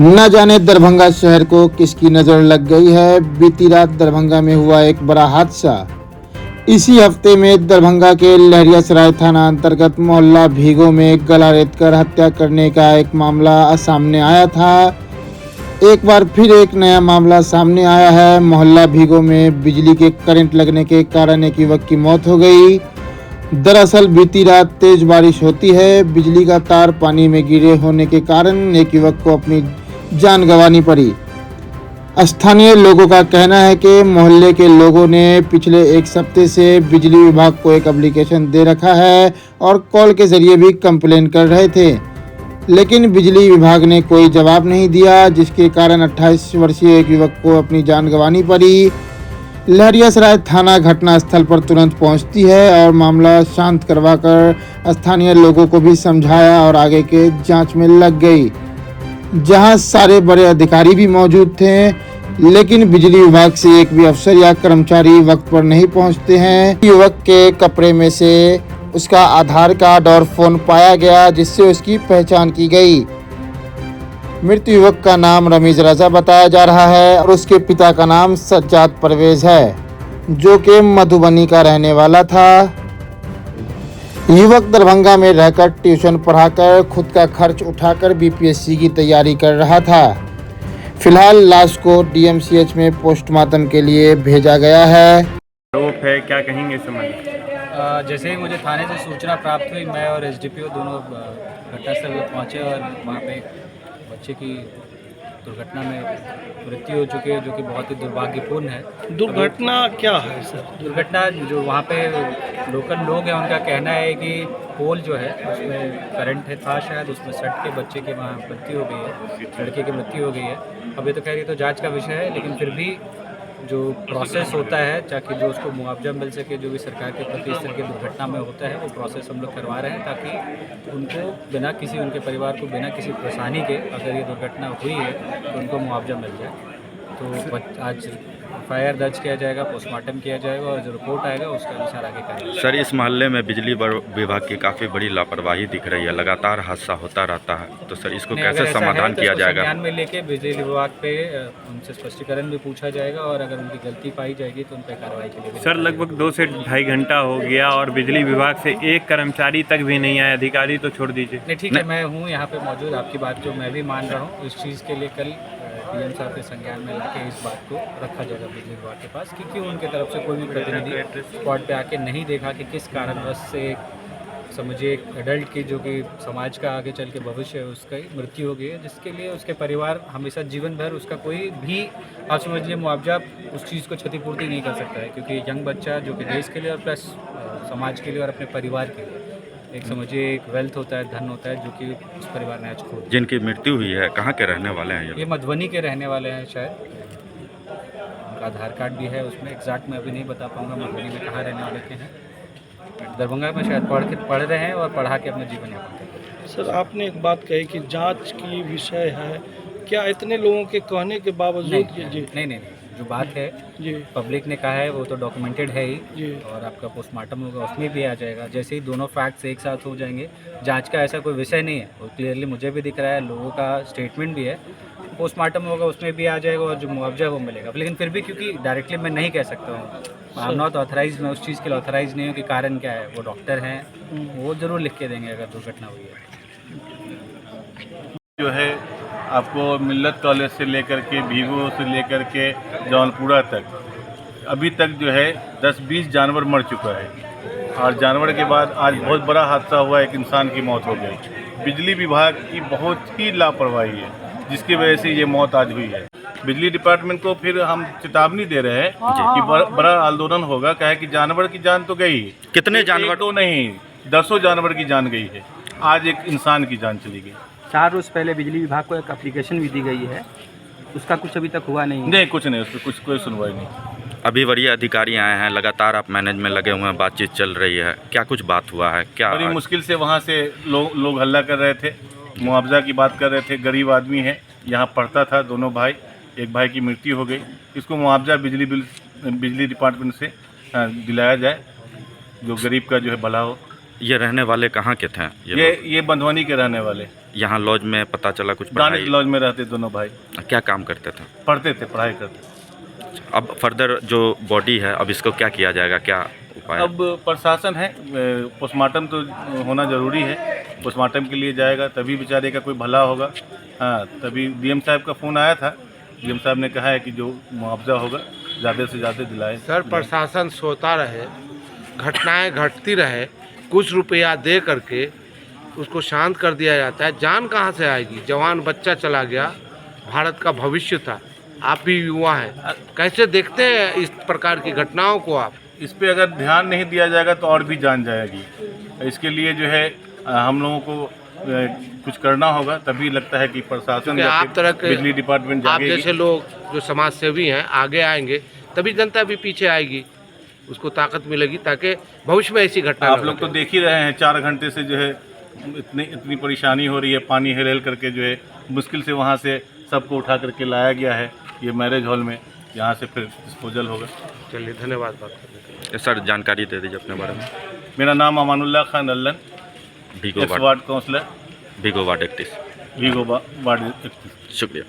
न जाने दरभंगा शहर को किसकी नजर लग गई है। बीती रात दरभंगा में हुआ एक बड़ा हादसा। इसी हफ्ते में दरभंगा के लहरियासराय थाना अंतर्गत मोहल्ला भीगो में गला रेतकर हत्या करने का एक मामला सामने आया था। एक बार फिर एक नया मामला सामने आया है। मोहल्ला भीगो में बिजली के करंट लगने के कारण एक युवक की मौत हो गई। दरअसल बीती रात तेज बारिश होती है। बिजली का तार पानी में गिरे होने के कारण एक युवक को अपनी जान गंवानी पड़ी। स्थानीय लोगों का कहना है कि मोहल्ले के लोगों ने पिछले एक हफ्ते से बिजली विभाग को एक एप्लीकेशन दे रखा है और कॉल के जरिए भी कंप्लेन कर रहे थे, लेकिन बिजली विभाग ने कोई जवाब नहीं दिया, जिसके कारण 28 वर्षीय एक युवक को अपनी जान गंवानी पड़ी। लहरियासराय थाना घटनास्थल पर तुरंत पहुंचती है और मामला शांत करवाकर स्थानीय लोगों को भी समझाया और आगे के जांच में लग गई, जहां सारे बड़े अधिकारी भी मौजूद थे, लेकिन बिजली विभाग से एक भी अफसर या कर्मचारी वक्त पर नहीं पहुंचते हैं। युवक के कपड़े में से उसका आधार कार्ड और फोन पाया गया, जिससे उसकी पहचान की गई। मृत युवक का नाम रमीज रजा बताया जा रहा है और उसके पिता का नाम सज्जाद परवेज है, जो कि मधुबनी का रहने वाला था। युवक दरभंगा में रहकर ट्यूशन पढ़ाकर खुद का खर्च उठाकर बीपीएससी की तैयारी कर रहा था। फिलहाल लाश को डीएमसीएच में पोस्टमार्टम के लिए भेजा गया है। आरोप है, क्या कहेंगे इस संबंध में? जैसे ही मुझे थाने से सूचना प्राप्त हुई, मैं और एसडीपीओ दोनों घटनास्थल पर पहुँचे और वहाँ पे बच्चे की दुर्घटना में मृत्यु हो चुकी है, जो कि बहुत ही दुर्भाग्यपूर्ण है। दुर्घटना क्या है सर? दुर्घटना जो वहाँ पे लोकल लोग हैं, उनका कहना है कि पोल जो है उसमें करंट है था शायद, उसमें सट के बच्चे की वहाँ मृत्यु हो गई है, लड़के की मृत्यु हो गई है। अभी तो खैर ये तो जांच का विषय है, लेकिन फिर भी जो प्रोसेस होता है ताकि जो उसको मुआवजा मिल सके, जो भी सरकार के प्रति इस तरह की दुर्घटना में होता है, वो प्रोसेस हम लोग करवा रहे हैं, ताकि उनको बिना किसी, उनके परिवार को बिना किसी परेशानी के अगर ये दुर्घटना हुई है तो उनको मुआवजा मिल जाए। तो आज एफआईआर दर्ज किया जाएगा, पोस्टमार्टम किया जाएगा और जो रिपोर्ट आएगा उसके अनुसार आगे करेंगे। सर, इस मोहल्ले में बिजली विभाग की काफ़ी बड़ी लापरवाही दिख रही है, लगातार हादसा होता रहता है, तो सर इसको कैसे समाधान किया जाएगा? ध्यान में लेके बिजली विभाग पे उनसे स्पष्टीकरण भी पूछा जाएगा और अगर उनकी गलती पाई जाएगी तो उन पर कार्रवाई के लिए। सर, लगभग 2 से ढाई घंटा हो गया और बिजली विभाग से एक कर्मचारी तक भी नहीं आया, अधिकारी तो छोड़ दीजिए। नहीं, ठीक है, मैं हूँ यहाँ पे मौजूद, आपकी बात जो मैं भी मान रहा हूँ। इस चीज़ के लिए कल डीएम साहब के संज्ञान में लाके इस बात को रखा जाएगा बिजली विभाग के पास कि क्यों उनके तरफ से कोई भी प्रतिनिधि स्पॉट पे आके नहीं देखा कि किस कारणवश से समझिए एक एडल्ट की, जो कि समाज का आगे चल के भविष्य है, उसका मृत्यु हो गई है, जिसके लिए उसके परिवार हमेशा जीवन भर उसका कोई भी, आप समझ लीजिए, मुआवजा उस चीज़ को क्षतिपूर्ति नहीं कर सकता है, क्योंकि यंग बच्चा जो कि देश के लिए और प्लस समाज के लिए और अपने परिवार के लिए एक, समझिए, एक वेल्थ होता है, धन होता है, जो कि उस परिवार ने आज खो। जिनकी मृत्यु हुई है कहाँ के रहने वाले हैं ये मधुबनी के रहने वाले हैं शायद, उनका आधार कार्ड भी है उसमें, एग्जैक्ट मैं अभी नहीं बता पाऊँगा मधुबनी में कहाँ रहने वाले के हैं। दरभंगा में शायद पढ़ रहे हैं और पढ़ा के अपना जीवन यापन कर रहे हैं। सर, आपने एक बात कही कि जांच की विषय है, क्या इतने लोगों के कहने के बावजूद? नहीं, जो बात है जी, पब्लिक ने कहा है वो तो डॉक्यूमेंटेड है ही जी, और आपका पोस्टमार्टम होगा उसमें भी आ जाएगा। जैसे ही दोनों फैक्ट्स एक साथ हो जाएंगे, जांच का ऐसा कोई विषय नहीं है, वो क्लियरली मुझे भी दिख रहा है, लोगों का स्टेटमेंट भी है, पोस्टमार्टम होगा उसमें भी आ जाएगा और जो मुआवजा है वो मिलेगा। लेकिन फिर भी क्योंकि डायरेक्टली मैं नहीं कह सकता हूँ, आई एम नॉट ऑथराइज, मैं उस चीज़ के लिए ऑथराइज नहीं हूँ कि कारण क्या है, वो डॉक्टर हैं, वो ज़रूर लिख के देंगे अगर दुर्घटना हुई है। जो है आपको मिल्लत कॉलेज से लेकर के भीगो से लेकर के जौनपुरा तक अभी तक जो है 10-20 जानवर मर चुका है और जानवर के बाद आज बहुत बड़ा हादसा हुआ, एक इंसान की मौत हो गई। बिजली विभाग की बहुत ही लापरवाही है, जिसकी वजह से ये मौत आज हुई है। बिजली डिपार्टमेंट को फिर हम चेतावनी दे रहे हैं कि बड़ा आंदोलन होगा, कहे कि जानवर की जान तो गई, कितने जानवर? तो नहीं, 10 जानवर की जान गई है, आज एक इंसान की जान चली गई। 4 रोज़ पहले बिजली विभाग को एक एप्लीकेशन भी दी गई है, उसका कुछ अभी तक हुआ नहीं है। नहीं, कुछ नहीं, उस पर कोई सुनवाई नहीं। अभी वरीय अधिकारी आए हैं, लगातार आप मैनेज में लगे हुए हैं, बातचीत चल रही है, क्या कुछ बात हुआ है? क्या बड़ी मुश्किल से वहाँ से लोग हल्ला कर रहे थे, मुआवजा की बात कर रहे थे। गरीब आदमी है, यहाँ पढ़ता था, दोनों भाई, एक भाई की मृत्यु हो गई, इसको मुआवजा बिजली डिपार्टमेंट से दिलाया जाए, जो गरीब का जो है भला हो। ये रहने वाले कहाँ के थे? ये मधुबनी के रहने वाले। यहाँ लॉज में पता चला कुछ दानिश पढ़ाई, लॉज में रहते दोनों भाई, क्या काम करते थे? पढ़ते थे, पढ़ाई करते थे। अब फर्दर जो बॉडी है अब इसको क्या किया जाएगा, क्या उपाय? अब प्रशासन है, पोस्टमार्टम तो होना ज़रूरी है, पोस्टमार्टम के लिए जाएगा तभी बेचारे का कोई भला होगा। हाँ, तभी डीएम साहब का फ़ोन आया था, डीएम साहब ने कहा है कि जो मुआवजा होगा ज़्यादा से ज़्यादा दिलाए। सर प्रशासन सोता रहे, घटनाएं घटती रहे, कुछ रुपया दे करके उसको शांत कर दिया जाता है। जान कहाँ से आएगी? जवान बच्चा चला गया, भारत का भविष्य था। आप भी युवा हैं, कैसे देखते हैं इस प्रकार की घटनाओं को आप? इस पे अगर ध्यान नहीं दिया जाएगा तो और भी जान जाएगी। इसके लिए जो है हम लोगों को कुछ करना होगा, तभी लगता है कि प्रशासन या आप फिर तरह के बिजली डिपार्टमेंट आप जागेगी। जैसे लोग जो समाज सेवी हैं आगे आएंगे, तभी जनता भी पीछे आएगी, उसको ताकत मिलेगी ताकि भविष्य में ऐसी घटना आप लोग तो देख ही रहे हैं 4 घंटे से जो है इतनी परेशानी हो रही है, पानी हिल करके जो है मुश्किल से वहाँ से सबको उठा करके लाया गया है ये मैरिज हॉल में, यहाँ से फिर डिस्पोजल होगा। चलिए, धन्यवाद बात करने के लिए। सर जानकारी दे दीजिए अपने बारे में। मेरा नाम Amanullah Khan Allan, Bhigo ex ward councillor, Bhigo ward 31। Bhigo ward 31। शुक्रिया।